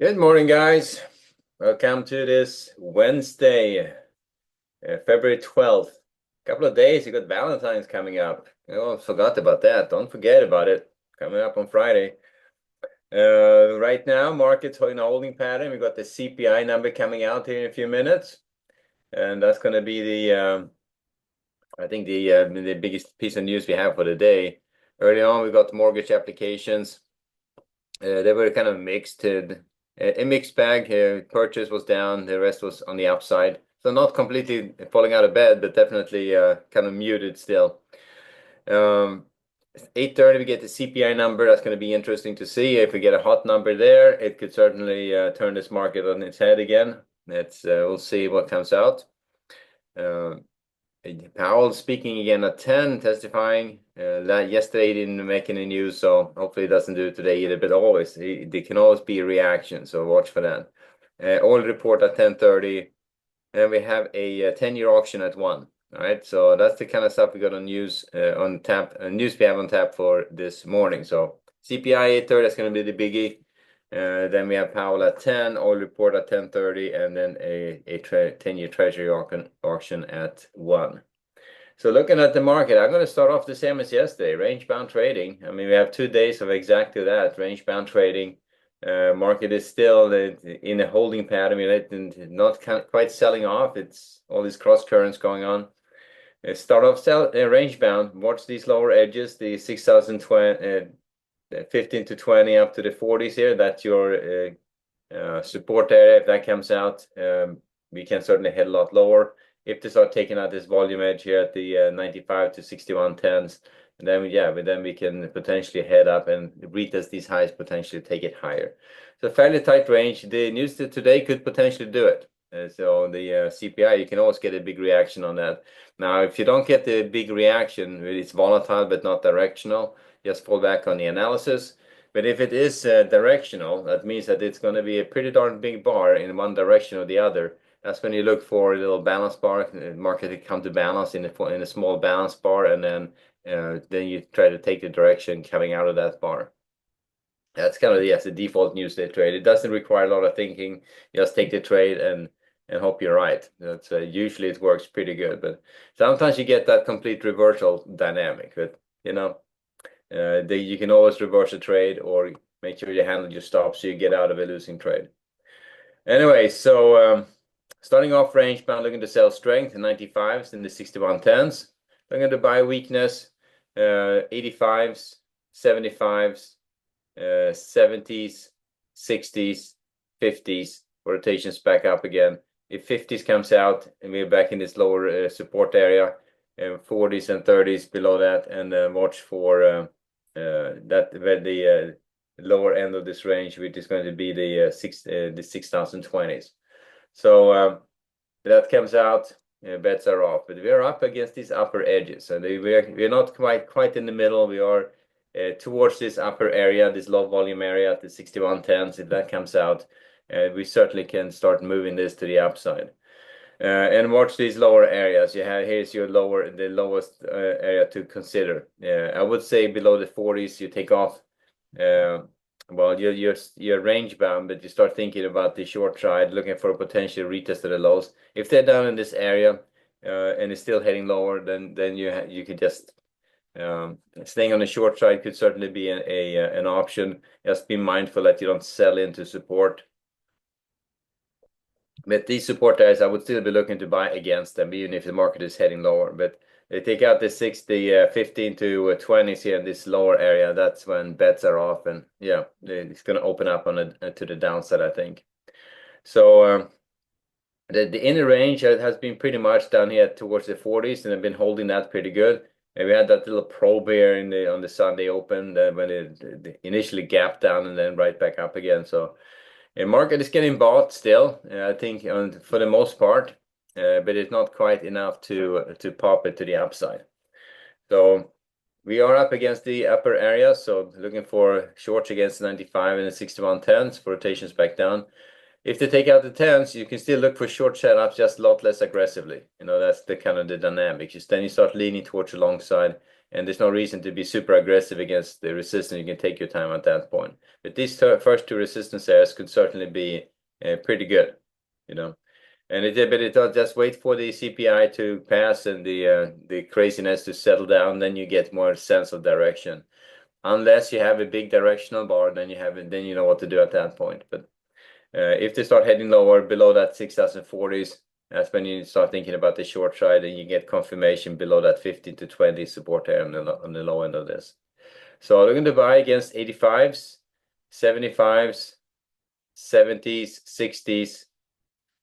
Good morning, guys. Welcome to this Wednesday, February 12th. Couple of days, you got Valentine's coming up. Oh, forgot about that. Don't forget about it. Coming up on Friday. Right now, market's in a holding pattern. We got the CPI number coming out here in a few minutes, and that's going to be I think the biggest piece of news we have for the day. Early on, we got mortgage applications. They were kind of mixed. A mixed bag. Purchase was down, the rest was on the upside. So not completely falling out of bed, but definitely kind of muted still. 8:30 we get the CPI number. That's going to be interesting to see. If we get a hot number there, it could certainly turn this market on its head again. We'll see what comes out. Uh, Powell speaking again at 10, testifying. Yesterday he didn't make any news, so hopefully he doesn't do it today either. But always, there can always be a reaction, so watch for that. Oil report at 10:30, and we have a 10-year auction at 1. All right, so that's the kind of stuff we got on news on tap. News we have on tap for this morning. So CPI 8:30, that's going to be the biggie. Then we have Powell at 10, oil report at 10:30, and then a 10-year treasury auction at 1. So looking at the market, I'm going to start off the same as yesterday, range-bound trading. I mean, we have 2 days of exactly that, range-bound trading. Market is still in a holding pattern, not quite selling off. It's all these cross currents going on. Start off range-bound. Watch these lower edges, the 6,020. 15 to 20 up to the 40s here. That's your support area. If that comes out, we can certainly head a lot lower. If they start taking out this volume edge here at the 95 to 61.10s, then we can potentially head up and retest these highs, potentially take it higher. So fairly tight range. The news today could potentially do it. So the CPI, you can always get a big reaction on that. Now, if you don't get the big reaction, it's volatile but not directional, just fall back on the analysis. But if it is directional, that means that it's going to be a pretty darn big bar in one direction or the other. That's when you look for a little balance bar, market to come to balance in a small balance bar, and then you try to take the direction coming out of that bar. That's kind of the default newsday trade. It doesn't require a lot of thinking. Just take the trade and hope you're right. That's usually it works pretty good, but sometimes you get that complete reversal dynamic. But you can always reverse a trade or make sure you handle your stop so you get out of a losing trade. Anyway, so starting off range bound, looking to sell strength in 95s and the 61.10s. Looking to buy weakness, 85s, 75s, 70s, 60s, 50s, rotations back up again. If 50s comes out and we're back in this lower support area, 40s and 30s below that, and watch for the lower end of this range, which is going to be the 6,020s. So that comes out, bets are off, but we are up against these upper edges, and we're not quite in the middle. We are towards this upper area, this low volume area at the 61.10s. If that comes out, we certainly can start moving this to the upside. And watch these lower areas. Here's the lowest area to consider. I would say below the 40s, you take off. Well, you're range bound, but you start thinking about the short side, looking for a potential retest of the lows. If they're down in this area and it's still heading lower, then you could just staying on the short side could certainly be an option. Just be mindful that you don't sell into support. But these support areas, I would still be looking to buy against them, even if the market is heading lower. But they take out the 15 to 20s here in this lower area. That's when bets are off, and yeah, it's going to open up to the downside, I think. So the inner range has been pretty much down here towards the 40s, and I've been holding that pretty good. And we had that little probe here on the Sunday open when it initially gapped down and then right back up again. So. The market is getting bought still, I think, for the most part, but it's not quite enough to pop it to the upside. So we are up against the upper area, so looking for shorts against 95 and the 61.10s for rotations back down. If they take out the 10s, you can still look for short setups, just a lot less aggressively. That's the kind of the dynamic. Just then you start leaning towards the long side, and there's no reason to be super aggressive against the resistance. You can take your time at that point. But these first two resistance areas could certainly be pretty good. And it'll just wait for the CPI to pass and the craziness to settle down. Then you get more sense of direction. Unless you have a big directional bar, then you know what to do at that point. But if they start heading lower below that 6,040s, that's when you start thinking about the short side, and you get confirmation below that 15 to 20 support area on the low end of this. So they're going to buy against 85s, 75s, 70s, 60s,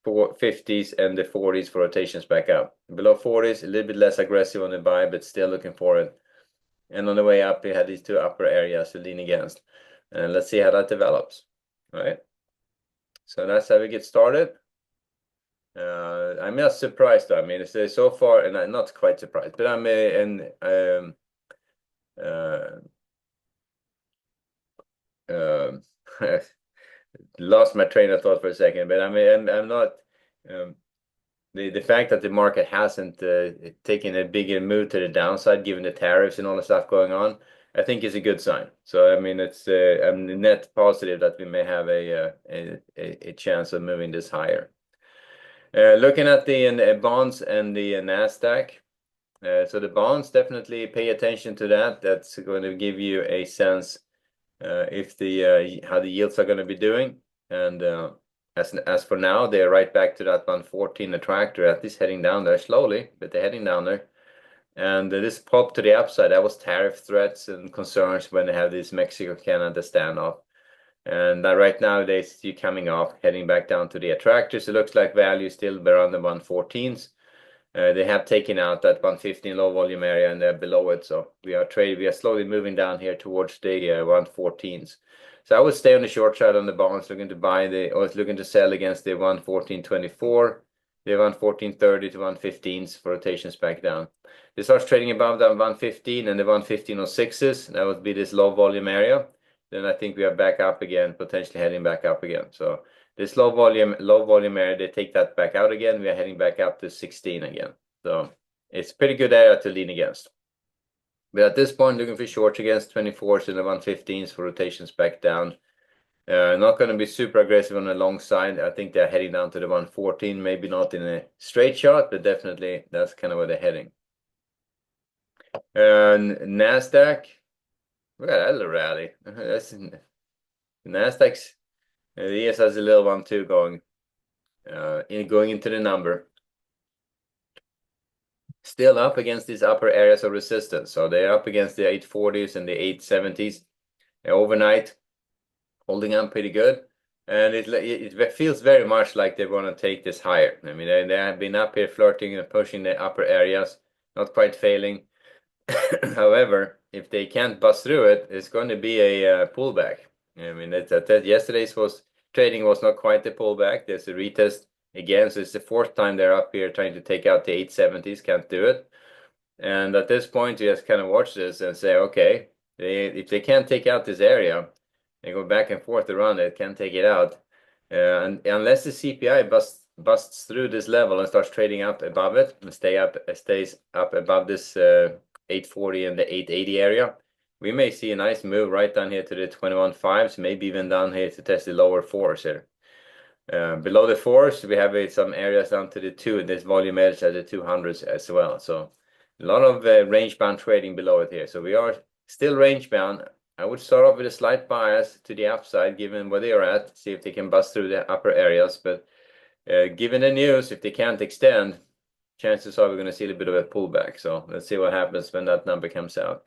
50s, and the 40s for rotations back up. Below 40s, a little bit less aggressive on the buy, but still looking for it. And on the way up, we had these two upper areas to lean against. And let's see how that develops. All right. So that's how we get started. I'm just surprised though. I mean, it's so far, and I'm not quite surprised, but I'm lost my train of thought for a second. But I mean, I'm not. The fact that the market hasn't taken a bigger move to the downside, given the tariffs and all the stuff going on, I think is a good sign. So I mean, I'm net positive that we may have a chance of moving this higher. Looking at the bonds and the Nasdaq. So the bonds, definitely pay attention to that. That's going to give you a sense if how the yields are going to be doing. And as for now, they're right back to that 114 attractor, at least heading down there slowly, but they're heading down there. And this pop to the upside, that was tariff threats and concerns when they have this Mexico-Canada standoff. And right now they see coming off, heading back down to the attractors. It looks like value is still around the 114s. They have taken out that 115 low volume area and they're below it. So we are slowly moving down here towards the 114s. So I would stay on the short side on the bonds, looking to buy or looking to sell against the 114.24, the 114.30 to 115s for rotations back down. It starts trading above that 115 and the 115.06s. That would be this low volume area. Then I think we are back up again, potentially heading back up again. So this low volume area, they take that back out again. We are heading back up to 16 again. So it's a pretty good area to lean against. But at this point, looking for shorts against 24s and the 115s for rotations back down. Not going to be super aggressive on the long side. I think they're heading down to the 114, maybe not in a straight shot, but definitely that's kind of where they're heading. Nasdaq, look at that little rally. Nasdaq's the ES has a little one too going into the number. Still up against these upper areas of resistance. So they're up against the 840s and the 870s. Overnight, holding on pretty good. And it feels very much like they want to take this higher. I mean, they have been up here flirting and pushing the upper areas, not quite failing. However, if they can't bust through it, it's going to be a pullback. I mean, yesterday's trading was not quite the pullback. There's a retest again, so it's the fourth time they're up here trying to take out the 870s, can't do it. And at this point, you just kind of watch this and say, okay, if they can't take out this area, they go back and forth around it, can't take it out. And unless the CPI busts through this level and starts trading up above it and stays up above this 840 and the 880 area, we may see a nice move right down here to the 21.5s, maybe even down here to test the lower 4s here. Below the 4s, we have some areas down to the 2, this volume edge at the 200s as well. So a lot of range bound trading below it here. So we are still range bound. I would start off with a slight bias to the upside, given where they are at, see if they can bust through the upper areas. But given the news, if they can't extend, chances are we're going to see a little bit of a pullback. So let's see what happens when that number comes out.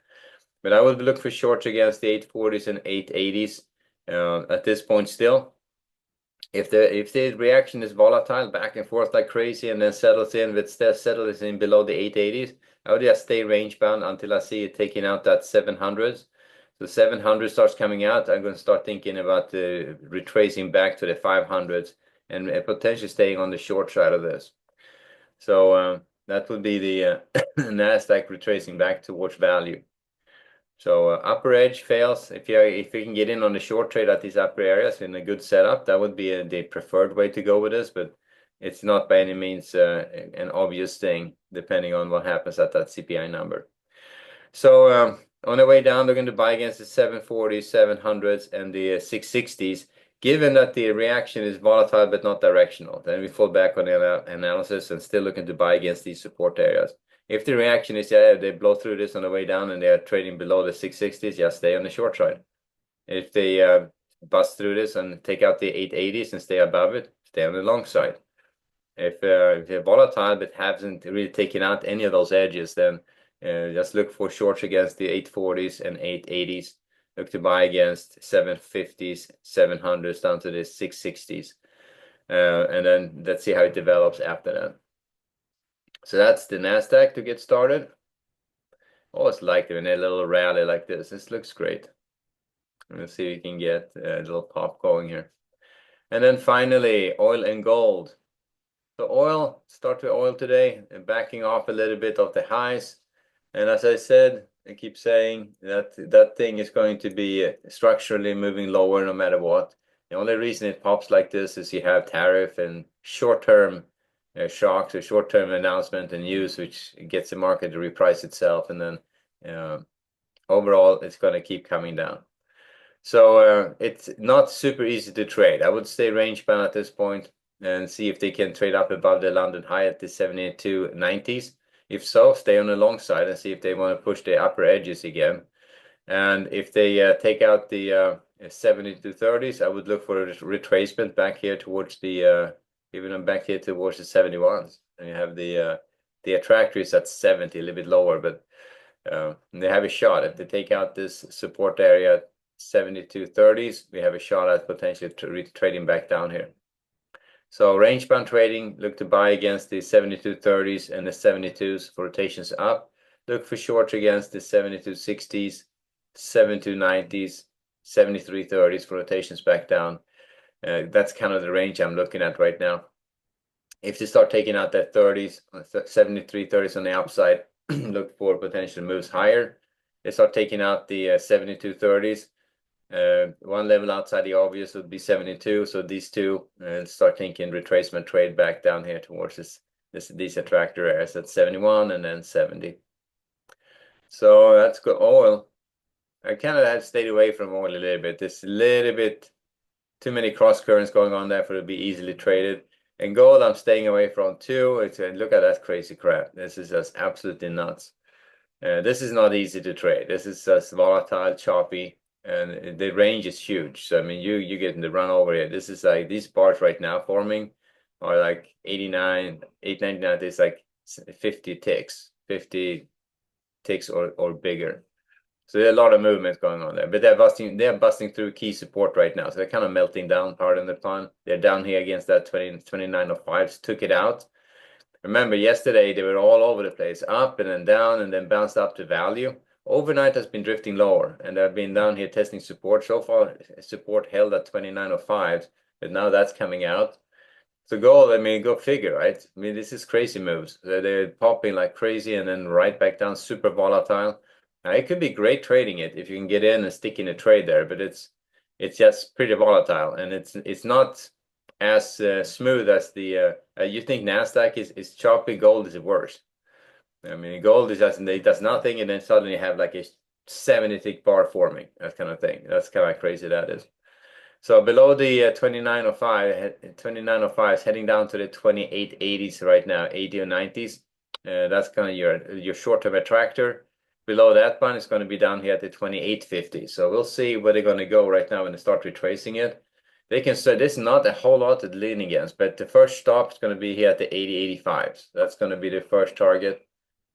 But I would look for shorts against the 840s and 880s at this point still. If the reaction is volatile, back and forth like crazy, and then settles in below the 880s, I would just stay range bound until I see it taking out that 700s. So 700 starts coming out, I'm going to start thinking about retracing back to the 500s and potentially staying on the short side of this. So that would be the Nasdaq retracing back towards value. So upper edge fails. If you can get in on the short trade at these upper areas in a good setup, that would be the preferred way to go with this. But it's not by any means an obvious thing, depending on what happens at that CPI number. So on the way down, they're going to buy against the 740s, 700s, and the 660s. Given that the reaction is volatile but not directional, then we fall back on the analysis and still looking to buy against these support areas. If the reaction is, yeah, they blow through this on the way down and they are trading below the 660s, yeah, stay on the short side. If they bust through this and take out the 880s and stay above it, stay on the long side. If they're volatile but hasn't really taken out any of those edges, then just look for shorts against the 840s and 880s. Look to buy against 750s, 700s down to the 660s. And then let's see how it develops after that. So that's the NASDAQ to get started. Always like doing a little rally like this. This looks great. Let's see if we can get a little pop going here. And then finally, oil and gold. So oil, start with oil today, and backing off a little bit of the highs. And as I said, I keep saying that thing is going to be structurally moving lower no matter what. The only reason it pops like this is you have tariff and short-term shocks or short-term announcement and news, which gets the market to reprice itself. And then overall, it's going to keep coming down. So it's not super easy to trade. I would stay range bound at this point and see if they can trade up above the London high at the 72.90s. If so, stay on the long side and see if they want to push the upper edges again. And if they take out the 72.30s, I would look for a retracement back here towards the even back here towards the 71s. And you have the attractor is at 70, a little bit lower, but they have a shot. If they take out this support area 72.30s, we have a shot at potentially trading back down here. So range bound trading, look to buy against the 72.30s and the 72s for rotations up. Look for shorts against the 72.60s, 72.90s, 73.30s for rotations back down. That's kind of the range I'm looking at right now. If they start taking out that 30s, 73.30s on the upside, look for potential moves higher. They start taking out the 72.30s. One level outside the obvious would be 72. So these two, and start thinking retracement trade back down here towards these attractor areas at 71 and then 70. So that's good. Oil. I kind of have stayed away from oil a little bit. There's a little bit too many cross currents going on there for it to be easily traded. And gold, I'm staying away from too. Look at that crazy crap. This is just absolutely nuts. This is not easy to trade. This is just volatile, choppy, and the range is huge. So I mean, you getting the run over here. This is like these bars right now forming are like 89, 899. It's like 50 ticks, 50 ticks or bigger. So there's a lot of movement going on there, but they're busting through key support right now. So they're kind of melting down, pardon the pun. They're down here against that 29.05s, took it out. Remember, yesterday they were all over the place, up and then down and then bounced up to value. Overnight has been drifting lower, and they've been down here testing support. So far, support held at 29.05s, but now that's coming out. So gold, I mean, go figure, right? I mean, this is crazy moves. They're popping like crazy and then right back down, super volatile. Now, it could be great trading it if you can get in and stick in a trade there, but it's just pretty volatile, and it's not as smooth as the you think NASDAQ is choppy. Gold is worse. I mean, gold is just it does nothing, and then suddenly you have like a 70 tick bar forming. That kind of thing. That's kind of crazy that is. So below the 29.05 is heading down to the 28.80s right now, 80 or 90s. That's kind of your short-term attractor. Below that one is going to be down here at the 28.50. So we'll see where they're going to go right now when they start retracing it. They can say this is not a whole lot to lean against, but the first stop is going to be here at the 80.85s. That's going to be the first target.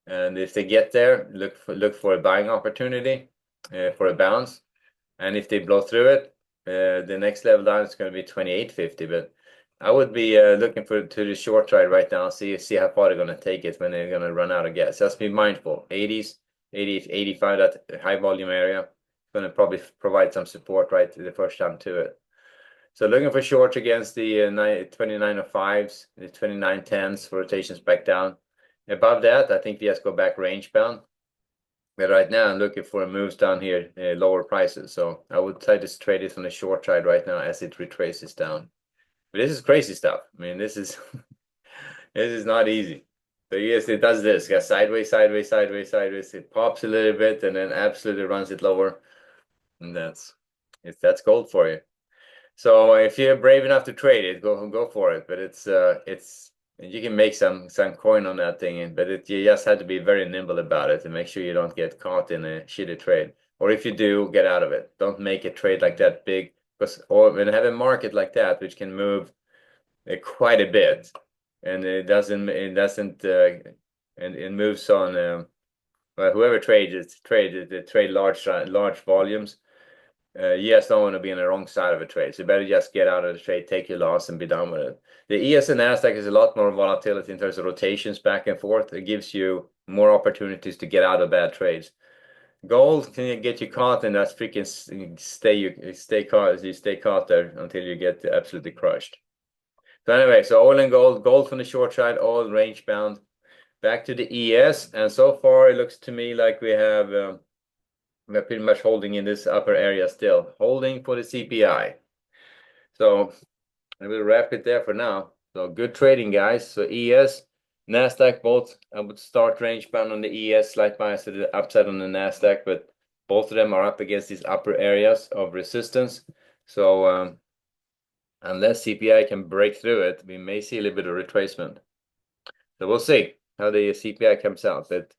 And if they get there, look for a buying opportunity for a bounce. And if they blow through it, the next level down is going to be 28.50. But I would be looking to the short side right now, see how far they're going to take it when they're going to run out of gas. Just be mindful. 80s, 80, 85, that high volume area, going to probably provide some support right the first time to it. So looking for shorts against the 29.05s, the 29.10s for rotations back down. Above that, I think we just go back range bound. But right now, I'm looking for moves down here, lower prices. So I would try to trade it on the short side right now as it retraces down. But this is crazy stuff. I mean, this is this is not easy. So yes, it does this. Yeah, sideways, sideways, sideways, sideways. It pops a little bit and then absolutely runs it lower. And that's gold for you. So if you're brave enough to trade it, go for it. But it's you can make some coin on that thing, but you just have to be very nimble about it and make sure you don't get caught in a shitty trade. Or if you do, get out of it. Don't make a trade like that big, because or when you have a market like that, which can move quite a bit, and and it moves on. Well, whoever trade large volumes. You just don't want to be on the wrong side of a trade. So better just get out of the trade, take your loss, and be done with it. The ES and NASDAQ is a lot more volatility in terms of rotations back and forth. It gives you more opportunities to get out of bad trades. Gold can get you caught, and that's freaking stay caught there until you get absolutely crushed. So anyway, so oil and gold from the short side, oil range bound. Back to the ES, and so far it looks to me like we're pretty much holding in this upper area still, holding for the CPI. So I will wrap it there for now. So good trading, guys. So ES, NASDAQ, both. I would start range bound on the ES, slight bias to the upside on the NASDAQ, but both of them are up against these upper areas of resistance. So unless CPI can break through it, we may see a little bit of retracement. So we'll see how the CPI comes out. But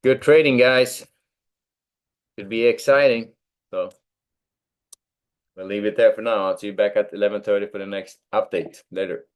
good trading, guys. Should be exciting. So we'll leave it there for now. I'll see you back at 11:30 for the next update. Later.